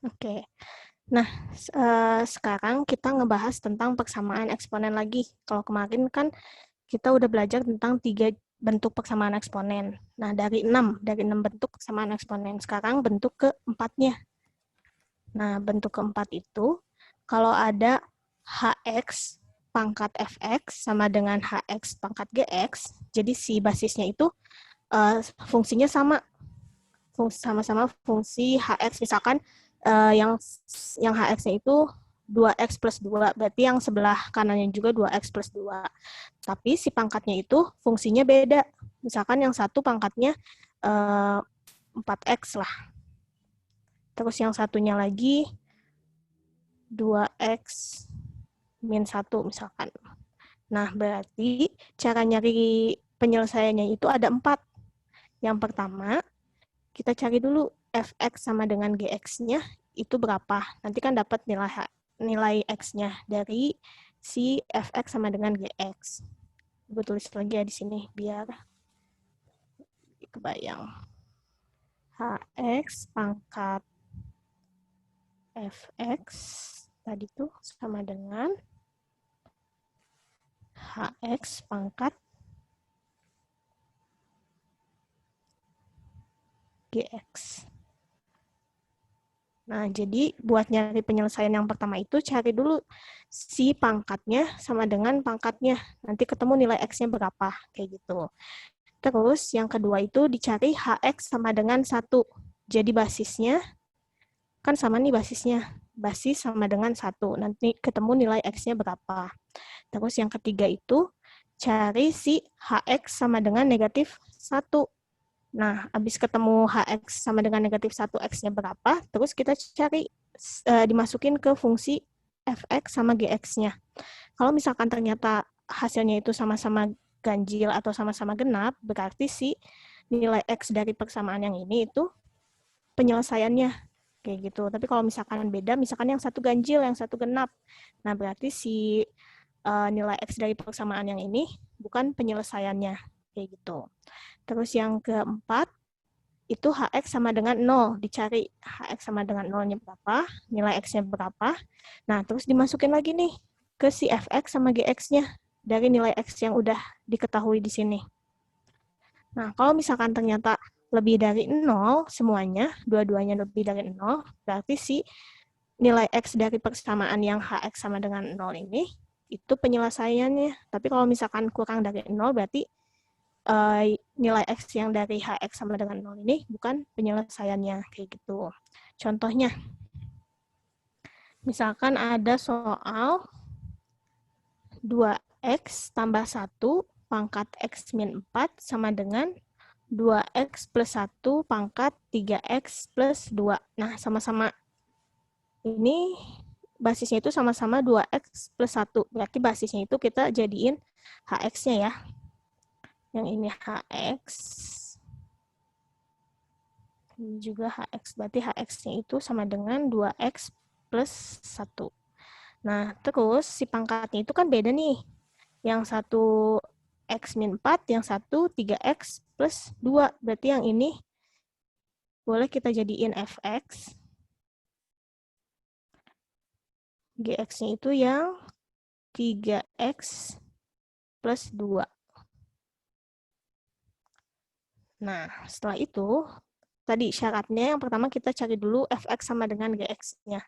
Oke. Nah, sekarang kita ngebahas tentang persamaan eksponen lagi. Kalau kemarin kan kita udah belajar tentang 3 bentuk persamaan eksponen. Nah, dari 6 bentuk persamaan eksponen. Sekarang bentuk keempatnya. Nah, bentuk keempat itu kalau ada hx pangkat fx sama dengan hx pangkat gx, jadi si basisnya itu fungsinya sama-sama fungsi hx. Misalkan yang hx-nya itu 2x plus 2, berarti yang sebelah kanannya juga 2x plus 2. Tapi si pangkatnya itu fungsinya beda. Misalkan yang satu pangkatnya 4x lah. Terus yang satunya lagi 2x min 1 misalkan. Nah, berarti cara nyari penyelesaiannya itu ada 4. Yang pertama, kita cari dulu fx sama dengan gx-nya itu berapa. Nanti kan dapat nilai x-nya dari si fx sama dengan gx. Gue tulis lagi ya di sini biar kebayang. Hx pangkat fx tadi tuh sama dengan hx pangkat gx. Nah, jadi buat nyari penyelesaian yang pertama itu cari dulu si pangkatnya sama dengan pangkatnya. Nanti ketemu nilai x-nya berapa, kayak gitu. Terus yang kedua itu dicari hx sama dengan 1. Jadi basisnya, kan sama nih basisnya. Basis sama dengan 1. Nanti ketemu nilai x-nya berapa. Terus yang ketiga itu cari si hx sama dengan negatif 1. Nah, habis ketemu hx sama dengan negatif 1, x-nya berapa, terus kita cari, dimasukin ke fungsi fx sama gx-nya. Kalau misalkan ternyata hasilnya itu sama-sama ganjil atau sama-sama genap, berarti si nilai x dari persamaan yang ini itu penyelesaiannya, kayak gitu. Tapi kalau misalkan beda, misalkan yang satu ganjil, yang satu genap, nah berarti si nilai x dari persamaan yang ini bukan penyelesaiannya, kayak gitu. Terus yang keempat, itu hx sama dengan 0. Dicari hx sama dengan 0-nya berapa, nilai x-nya berapa. Nah, terus dimasukin lagi nih ke si fx sama gx-nya dari nilai x yang udah diketahui di sini. Nah, kalau misalkan ternyata lebih dari 0 semuanya, dua-duanya lebih dari 0, berarti si nilai x dari persamaan yang hx sama dengan 0 ini, itu penyelesaiannya. Tapi kalau misalkan kurang dari 0, berarti nilai x yang dari hx sama dengan 0 ini bukan penyelesaiannya, kayak gitu. Contohnya, misalkan ada soal 2x tambah 1 pangkat x min 4 sama dengan 2x plus 1 pangkat 3x plus 2. Nah, sama-sama ini basisnya itu sama-sama 2x plus 1. Berarti basisnya itu kita jadiin hx-nya ya. Yang ini hx. Ini juga hx. Berarti hx-nya itu sama dengan 2x plus 1. Nah, terus si pangkatnya itu kan beda nih. Yang satu x min 4, yang satu 3x plus 2. Berarti yang ini boleh kita jadiin fx. Gx-nya itu yang 3x plus 2. Nah, setelah itu, tadi syaratnya yang pertama kita cari dulu fx sama dengan gx-nya.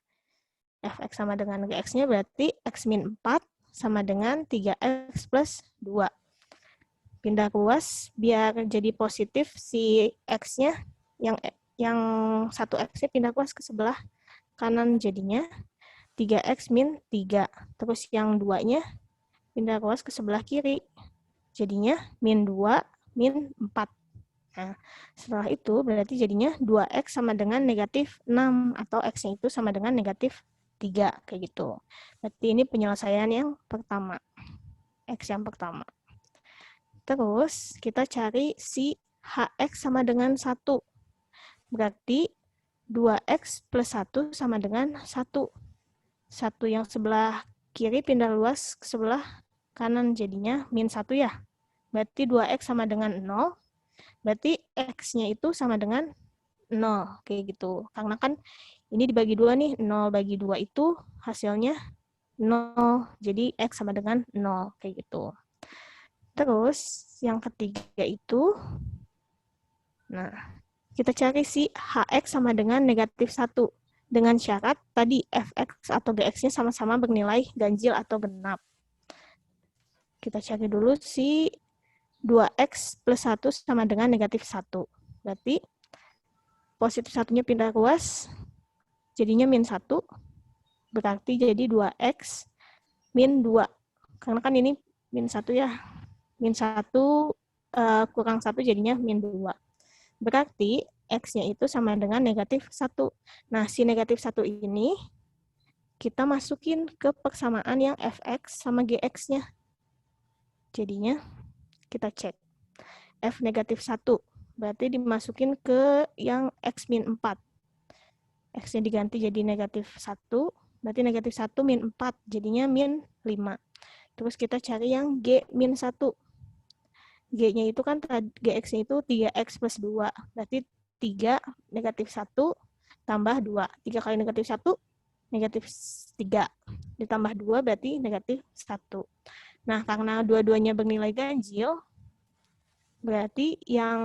Fx sama dengan gx-nya berarti x min 4 sama dengan 3x plus 2. Pindah ruas biar jadi positif si x-nya, yang satu x-nya pindah ruas ke sebelah kanan jadinya 3x min 3. Terus yang 2-nya pindah ruas ke sebelah kiri. Jadinya min 2 min 4. Nah, setelah itu berarti jadinya 2x sama dengan negatif 6 atau x-nya itu sama dengan negatif 3, kayak gitu. Berarti ini penyelesaian yang pertama, x yang pertama. Terus kita cari si hx sama dengan 1. Berarti 2x plus 1 sama dengan 1. 1 yang sebelah kiri pindah luas ke sebelah kanan jadinya min 1 ya. Berarti 2x sama dengan 0. Berarti x-nya itu sama dengan 0, kayak gitu. Karena kan ini dibagi 2 nih, 0 bagi 2 itu hasilnya 0, jadi X sama dengan 0, kayak gitu. Terus, yang ketiga itu, nah, kita cari si HX sama dengan negatif 1. Dengan syarat tadi Fx atau Gx-nya sama-sama bernilai ganjil atau genap. Kita cari dulu si 2X plus 1 sama dengan negatif 1. Berarti positif satunya pindah ruas, jadinya min 1. Berarti jadi 2X min 2. Karena kan ini min 1 ya. Min 1 kurang 1 jadinya min 2. Berarti X-nya itu sama dengan negatif 1. Nah, si negatif 1 ini kita masukin ke persamaan yang Fx sama Gx-nya. Jadinya kita cek. F negatif 1. Berarti dimasukin ke yang X min 4. X-nya diganti jadi negatif 1. Berarti negatif 1 min 4. Jadinya min 5. Terus kita cari yang G min 1. G-nya itu kan Gx-nya itu 3X plus 2. Berarti 3 negatif 1 tambah 2. 3 kali negatif 1, negatif 3. Ditambah 2 berarti negatif 1. Nah, karena dua-duanya bernilai ganjil, berarti yang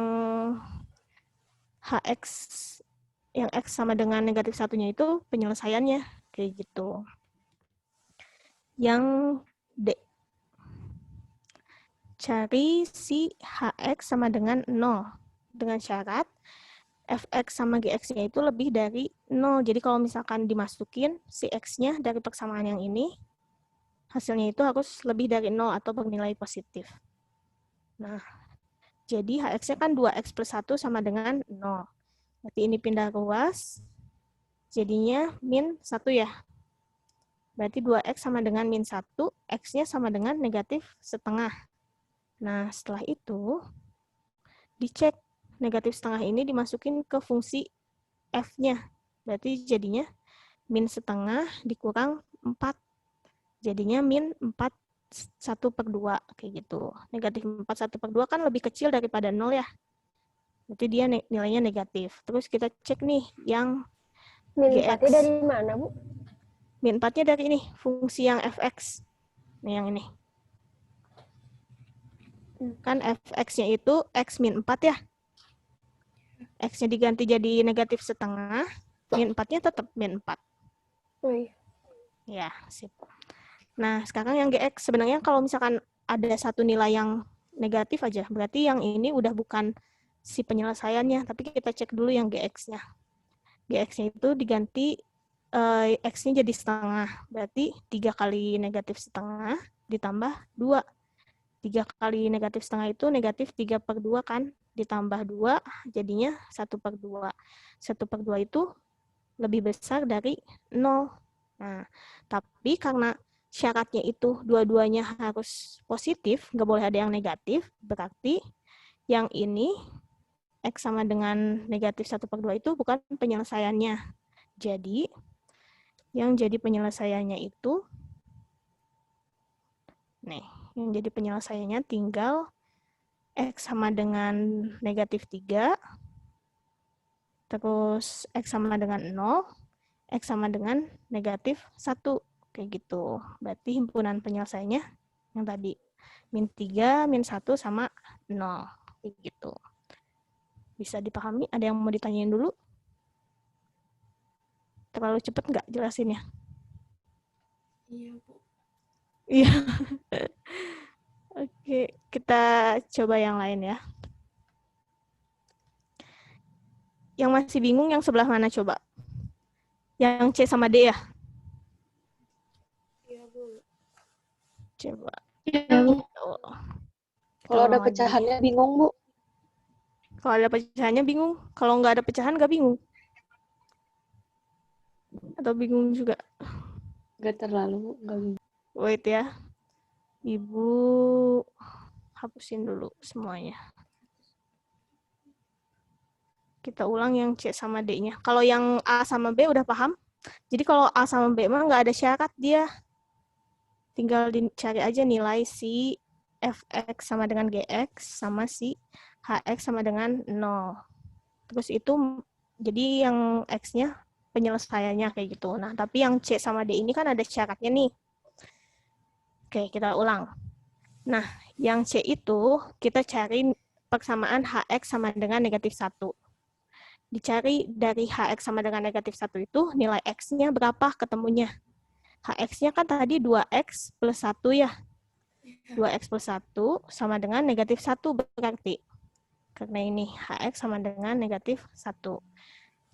HX, yang X sama dengan negatif 1-nya itu penyelesaiannya. Kayak gitu. Yang D. Cari si HX sama dengan 0. Dengan syarat Fx sama Gx-nya itu lebih dari 0. Jadi kalau misalkan dimasukin si X-nya dari persamaan yang ini, hasilnya itu harus lebih dari 0 atau bernilai positif. Nah, jadi Hx-nya kan 2X plus 1 sama dengan 0. Berarti ini pindah ruas, jadinya min 1 ya. Berarti 2X sama dengan min 1, X-nya sama dengan negatif setengah. Nah, setelah itu, dicek negatif setengah ini dimasukin ke fungsi F-nya. Berarti jadinya min setengah dikurang 4. Jadinya min 4 1/2, kayak gitu. Negatif 4 1/2 kan lebih kecil daripada 0 ya. Berarti dia nilainya negatif. Terus kita cek nih yang min Gx. 4-nya dari mana, Bu? Min 4-nya dari ini, fungsi yang Fx. Nih yang ini. Kan Fx-nya itu X min 4 ya. X-nya diganti jadi negatif setengah, min 4-nya tetap min 4. Oh iya. Ya, sip. Nah, sekarang yang Gx, sebenarnya kalau misalkan ada satu nilai yang negatif aja, berarti yang ini udah bukan si penyelesaiannya, tapi kita cek dulu yang Gx-nya. Gx-nya itu diganti X-nya jadi setengah, berarti 3 kali negatif setengah ditambah 2. 3 kali negatif setengah itu negatif 3/2 kan, ditambah 2, jadinya 1/2. 1/2 itu lebih besar dari 0. Nah, tapi karena syaratnya itu dua-duanya harus positif, nggak boleh ada yang negatif, berarti yang ini X sama dengan negatif 1/2 itu bukan penyelesaiannya. Jadi, yang jadi penyelesaiannya itu, nih, yang jadi penyelesaiannya tinggal X sama dengan negatif 3, terus X sama dengan 0, X sama dengan negatif 1, kayak gitu. Berarti himpunan penyelesaiannya yang tadi, min 3, min 1, sama 0, kayak gitu. Bisa dipahami? Ada yang mau ditanyain dulu? Terlalu cepat nggak jelasinnya? Iya, Bu. Iya. Oke, kita coba yang lain ya. Yang masih bingung yang sebelah mana coba? Yang C sama D ya? Iya, Bu. Coba. Iya, Bu. Kalau ada pecahannya bingung, Bu. Kalau ada pecahannya bingung. Kalau nggak ada pecahan nggak bingung. Atau bingung juga? Nggak terlalu, Bu. Nggak bingung. Wait ya. Ibu hapusin dulu semuanya. Kita ulang yang C sama D-nya. Kalau yang A sama B udah paham? Jadi kalau A sama B mah nggak ada syarat dia. Tinggal dicari aja nilai si Fx sama dengan Gx sama si Hx sama dengan 0. Terus itu Jadi yang X-nya penyelesaiannya kayak gitu. Nah, tapi yang C sama D ini kan ada syaratnya nih. Oke, kita ulang. Nah, yang C itu kita cari persamaan HX sama dengan negatif 1. Dicari dari HX sama dengan negatif 1 itu nilai X-nya berapa ketemunya. HX-nya kan tadi 2X plus 1 ya. 2X plus 1 sama dengan negatif 1 berarti. Karena ini HX sama dengan negatif 1.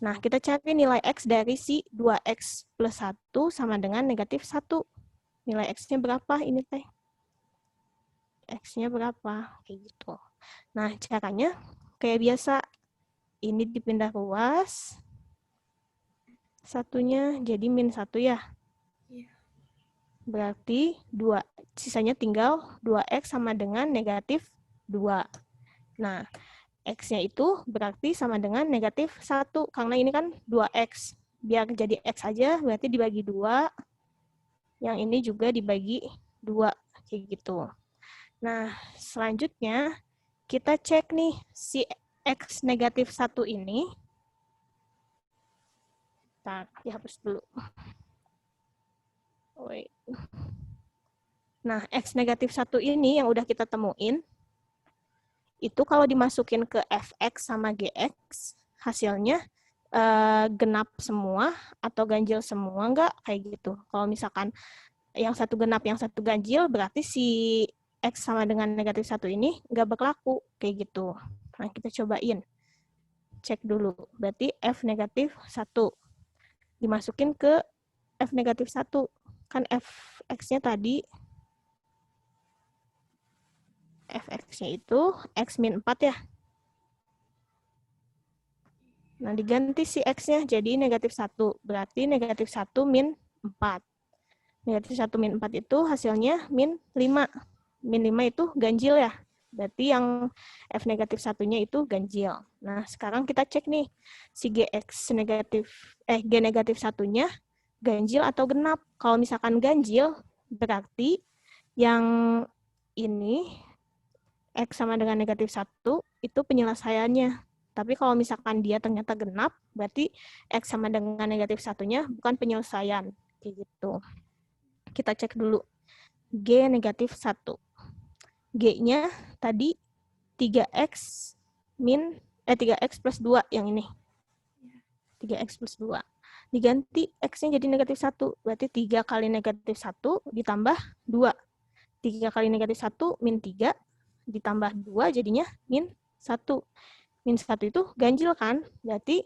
Nah, kita cari nilai X dari si 2X plus 1 sama dengan negatif 1. Nilai X-nya berapa ini teh? X-nya berapa? Kayak gitu. Nah, caranya kayak biasa. Ini dipindah ruas. Satunya jadi min 1 ya. Berarti sisanya tinggal 2X sama dengan negatif 2. Nah, X-nya itu berarti sama dengan negatif 1. Karena ini kan 2X. Biar jadi X aja, berarti dibagi 2. Yang ini juga dibagi 2. Kayak gitu. Nah, selanjutnya kita cek nih si X negatif 1 ini. Nah, dihapus dulu. Wait. Nah, X negatif 1 ini yang udah kita temuin, itu kalau dimasukin ke Fx sama Gx, hasilnya genap semua atau ganjil semua enggak, kayak gitu. Kalau misalkan yang satu genap, yang satu ganjil, berarti si X sama dengan negatif 1 ini enggak berlaku, kayak gitu. Nah, kita cobain. Cek dulu. Berarti F negatif 1. Dimasukin ke F negatif 1. Kan Fx-nya tadi, Fx-nya itu X min 4 ya. Nah, diganti si X-nya jadi negatif 1. Berarti negatif 1 min 4. Negatif 1 min 4 itu hasilnya min 5. Min 5 itu ganjil ya. Berarti yang F negatif 1-nya itu ganjil. Nah, sekarang kita cek nih. Si G negatif 1-nya ganjil atau genap. Kalau misalkan ganjil, berarti yang ini X sama dengan negatif 1 itu penyelesaiannya. Tapi kalau misalkan dia ternyata genap, berarti X sama dengan negatif 1-nya bukan penyelesaian. Kayak gitu. Kita cek dulu. G negatif 1. G-nya tadi 3X plus 2 yang ini. 3X plus 2. Diganti X-nya jadi negatif 1. Berarti 3 kali negatif 1 ditambah 2. 3 kali negatif 1 min 3 ditambah 2 jadinya min 1. Min 1 itu ganjil kan? Berarti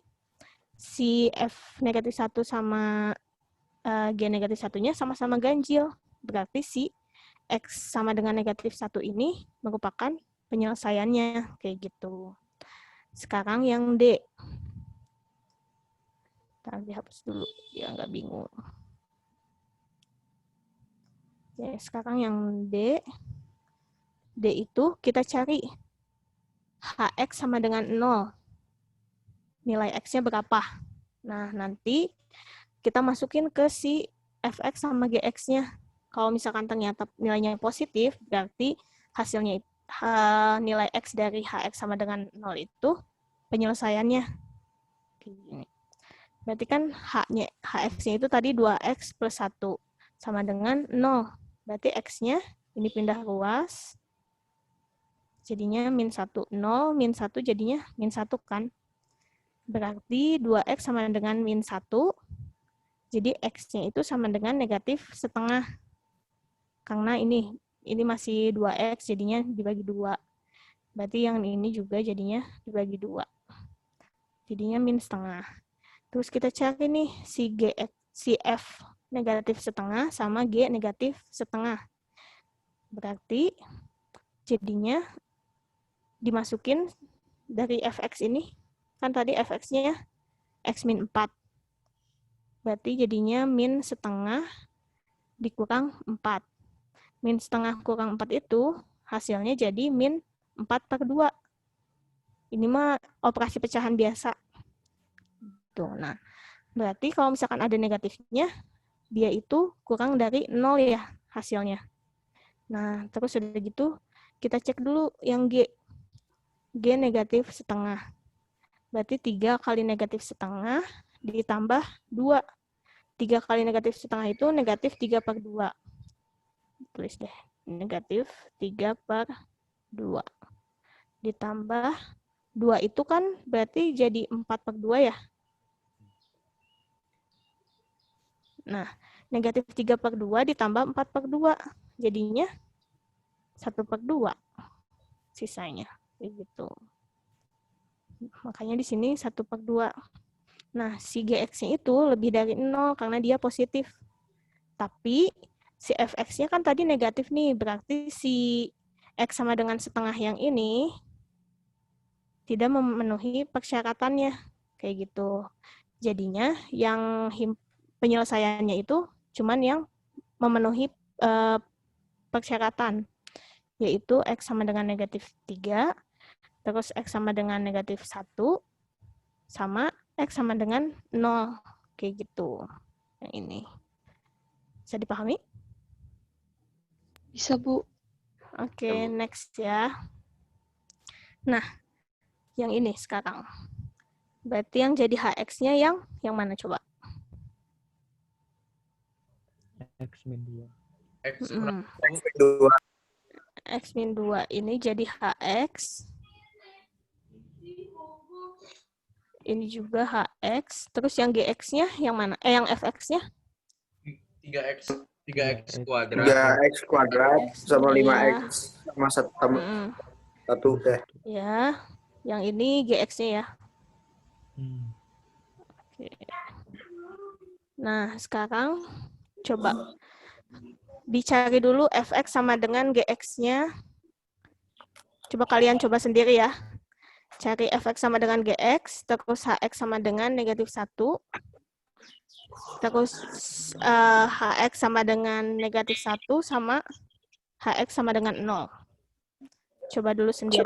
si F negatif 1 sama G negatif 1-nya sama-sama ganjil. Berarti si X sama dengan negatif 1 ini merupakan penyelesaiannya. Kayak gitu. Sekarang yang D. Ntar dihapus dulu, biar nggak bingung. Ya, sekarang yang D. D itu kita cari HX sama dengan 0. Nilai X-nya berapa? Nah, nanti kita masukin ke si Fx sama Gx-nya. Kalau misalkan ternyata nilainya positif, berarti hasilnya nilai X dari Hx sama dengan 0 itu penyelesaiannya. Gini. Berarti kan Hx-nya itu tadi 2X plus 1 sama dengan 0. Berarti X-nya ini pindah ruas. Jadinya min 1, 0, min 1 jadinya min 1 kan. Berarti 2X sama dengan min 1. Jadi X-nya itu sama dengan negatif setengah. Karena ini masih 2X, jadinya dibagi 2. Berarti yang ini juga jadinya dibagi 2. Jadinya min setengah. Terus kita cari nih si F negatif setengah sama G negatif setengah. Berarti jadinya dimasukin dari Fx ini. Kan tadi Fx-nya X min 4. Berarti jadinya min setengah dikurang 4. Min setengah kurang 4 itu hasilnya jadi min 4/2. Ini mah operasi pecahan biasa. Tuh, nah, berarti kalau misalkan ada negatifnya, dia itu kurang dari 0 ya hasilnya. Nah, terus udah gitu, kita cek dulu yang G. G negatif setengah. Berarti 3 kali negatif setengah ditambah 2. 3 kali negatif setengah itu negatif 3/2. Tulis deh. Negatif 3/2. Ditambah 2 itu kan berarti jadi 4/2 ya. Nah, negatif 3/2 ditambah 4/2. Jadinya 1/2 sisanya. Begitu. Makanya di sini 1/2. Nah, si GX-nya itu lebih dari 0 karena dia positif. Tapi si fx-nya kan tadi negatif nih, berarti si x sama dengan setengah yang ini tidak memenuhi persyaratannya. Kayak gitu. Jadinya yang penyelesaiannya itu cuman yang memenuhi persyaratan, yaitu x sama dengan negatif 3, terus x sama dengan negatif 1, sama x sama dengan 0. Kayak gitu. Yang ini. Bisa dipahami? Bisa, Bu. Oke, next ya. Nah, yang ini sekarang. Berarti yang jadi hx-nya yang mana coba? X min 2. X Mm-mm. dua. X min 2 ini jadi hx. Ini juga hx. Terus yang gx-nya yang mana? Yang fx-nya? 3x kuadrat. 3x kuadrat sama Iya. 5x sama 1 Mm-mm. deh. Ya, yang ini gx-nya ya. Oke. Nah, sekarang coba dicari dulu fx sama dengan gx-nya. Coba kalian coba sendiri ya. Cari fx sama dengan gx, terus hx sama dengan negatif 1, terus hx sama dengan negatif 1, sama hx sama dengan 0. Coba dulu sendiri.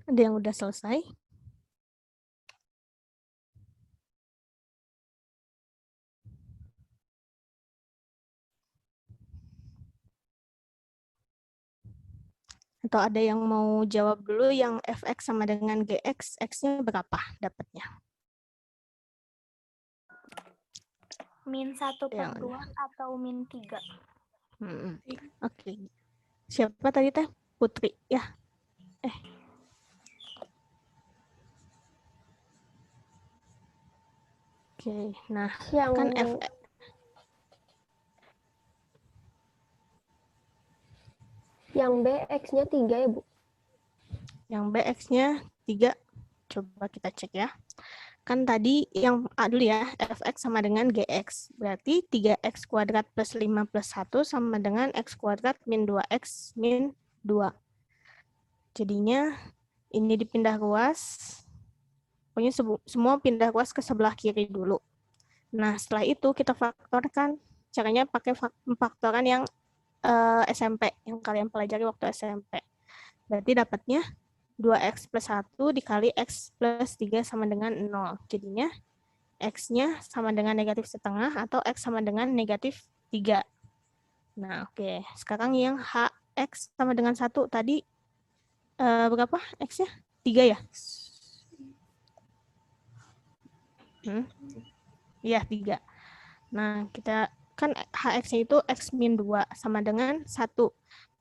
Ada yang udah selesai? Atau ada yang mau jawab dulu yang fx sama dengan gx, x-nya berapa dapatnya? Min 1/2 Yang atau min 3? Oke. Siapa tadi teh? Putri ya. Oke, nah Yang kan yang B X-nya 3 ya, Bu? yang bx-nya 3. Coba kita cek ya. Kan tadi yang A dulu ya, fx sama dengan gx. Berarti 3x kuadrat plus 5 plus 1 sama dengan x kuadrat min 2x min 2. Jadinya ini dipindah ruas. Pokoknya semua pindah ruas ke sebelah kiri dulu. Nah, setelah itu kita faktorkan. Caranya pakai faktoran yang SMP, yang kalian pelajari waktu SMP. Berarti dapatnya 2x plus 1 dikali x plus 3 sama dengan 0. Jadinya x-nya sama dengan negatif setengah atau x sama dengan negatif 3. Nah, oke. Sekarang yang hx sama dengan 1 tadi berapa x-nya? 3 ya? Iya, 3. Nah, kita kan hx-nya itu x min 2 sama dengan 1.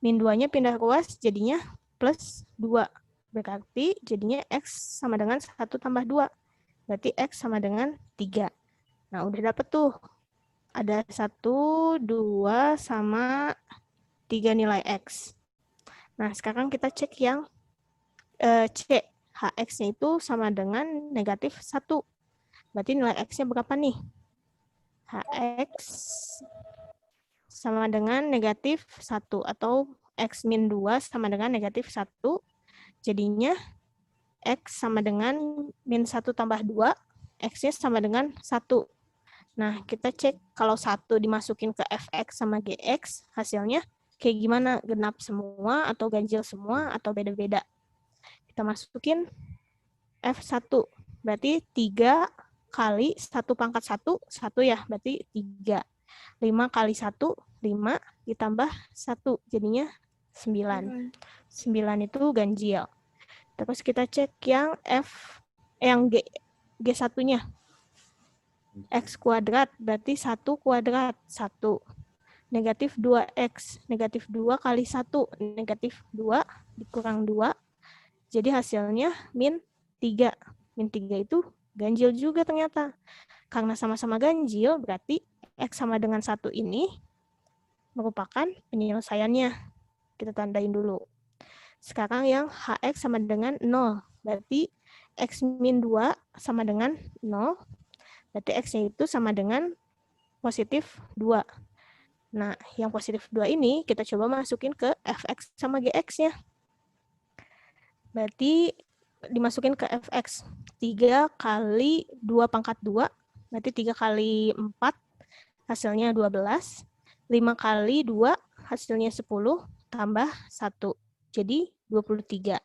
Min 2-nya pindah ruas jadinya plus 2. Berarti jadinya x sama dengan 1 tambah 2. Berarti x sama dengan 3. Nah, udah dapet tuh. Ada 1, 2, sama 3 nilai x. Nah, sekarang kita cek yang C. Hx-nya itu sama dengan negatif 1. Berarti nilai x-nya berapa nih? Hx sama dengan negatif 1 atau x min 2 sama dengan negatif 1. Jadinya x sama dengan min 1 tambah 2, x-nya sama dengan 1. Nah, kita cek kalau 1 dimasukin ke fx sama gx, hasilnya kayak gimana? Genap semua atau ganjil semua atau beda-beda? Kita masukin f1, berarti 3 kali 1 pangkat 1, 1 ya, berarti 3. 5 kali 1, 5, ditambah 1, jadinya 9. 9 itu ganjil. Terus kita cek yang G1-nya. X kuadrat, berarti 1 kuadrat, 1. Negatif 2X, negatif 2 kali 1, negatif 2 dikurang 2, jadi hasilnya min 3. Min 3 itu ganjil juga ternyata. Karena sama-sama ganjil, berarti X sama dengan 1 ini merupakan penyelesaiannya. Kita tandain dulu. Sekarang yang HX sama dengan 0. Berarti X min 2 sama dengan 0. Berarti X-nya itu sama dengan positif 2. Nah, yang positif 2 ini kita coba masukin ke Fx sama Gx-nya. Berarti dimasukin ke Fx. 3 kali 2 pangkat 2, berarti 3 kali 4, hasilnya 12. 5 kali 2, hasilnya 10, tambah 1. Jadi 23.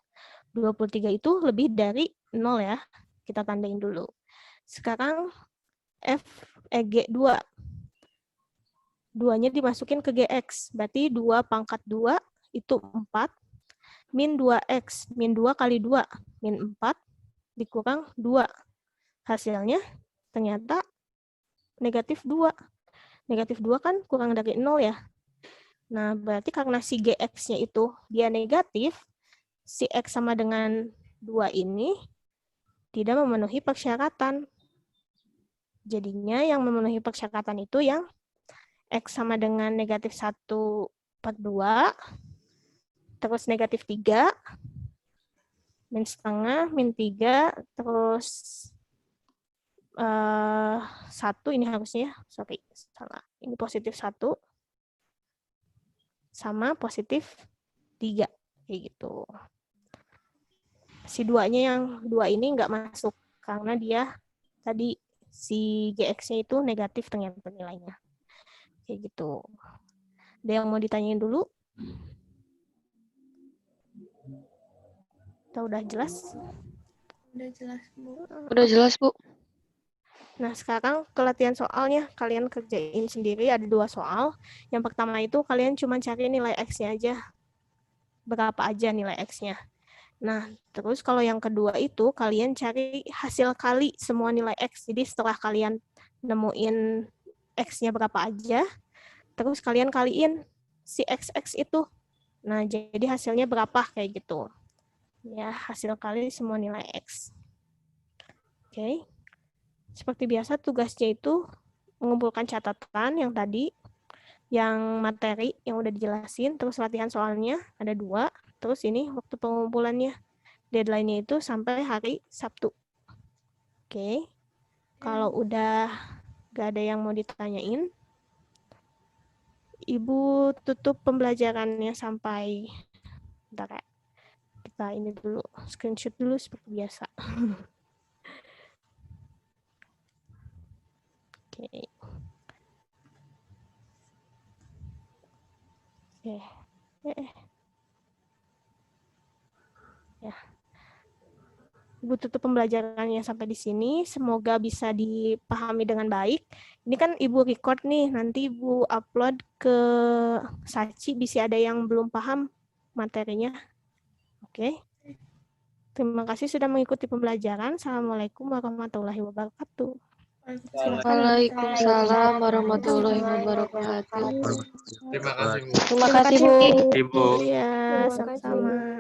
23 itu lebih dari 0 ya. Kita tandain dulu. Sekarang G2. 2-nya dimasukin ke Gx. Berarti 2 pangkat 2 itu 4. Min 2X. Min 2 kali 2. Min 4 dikurang 2. Hasilnya ternyata negatif 2. Negatif 2 kan kurang dari 0 ya. Nah, berarti karena si Gx-nya itu dia negatif, si X sama dengan 2 ini tidak memenuhi persyaratan. Jadinya yang memenuhi persyaratan itu yang X sama dengan negatif 1 per 2, terus negatif 3, min setengah, min 3, terus 1 ini harusnya, sorry, salah. Ini positif 1, sama positif 3, kayak gitu. Si 2-nya yang 2 ini nggak masuk, karena dia tadi si Gx-nya itu negatif ternyata nilainya. Kayak gitu. Ada yang mau ditanyain dulu? Atau udah jelas? Udah jelas, Bu. Udah jelas, Bu. Nah, sekarang ke latihan soalnya. Kalian kerjain sendiri, ada 2 soal. Yang pertama itu kalian cuma cari nilai X-nya aja. Berapa aja nilai X-nya. Nah, terus kalau yang kedua itu kalian cari hasil kali semua nilai X. Jadi setelah kalian nemuin X-nya berapa aja, terus kalian kaliin si XX itu. Nah, jadi hasilnya berapa kayak gitu. Ya, hasil kali semua nilai X. Oke. Seperti biasa tugasnya itu mengumpulkan catatan yang tadi, yang materi yang udah dijelasin, terus latihan soalnya ada 2, terus ini waktu pengumpulannya. Deadline-nya itu sampai hari Sabtu. Oke. Kalau udah gak ada yang mau ditanyain, Ibu tutup pembelajarannya sampai bentar ya. Kita ini dulu, screenshot dulu seperti biasa. Oke. Oke. Ya. Ibu tutup pembelajarannya sampai di sini. Semoga bisa dipahami dengan baik. Ini kan Ibu record nih, nanti Ibu upload ke Saci, bisa ada yang belum paham materinya. Oke. Terima kasih sudah mengikuti pembelajaran. Assalamualaikum warahmatullahi wabarakatuh. Waalaikumsalam warahmatullahi wabarakatuh. Terima kasih, Bu. Terima kasih, Bu. Ibu. Iya, Terima kasih. sama-sama.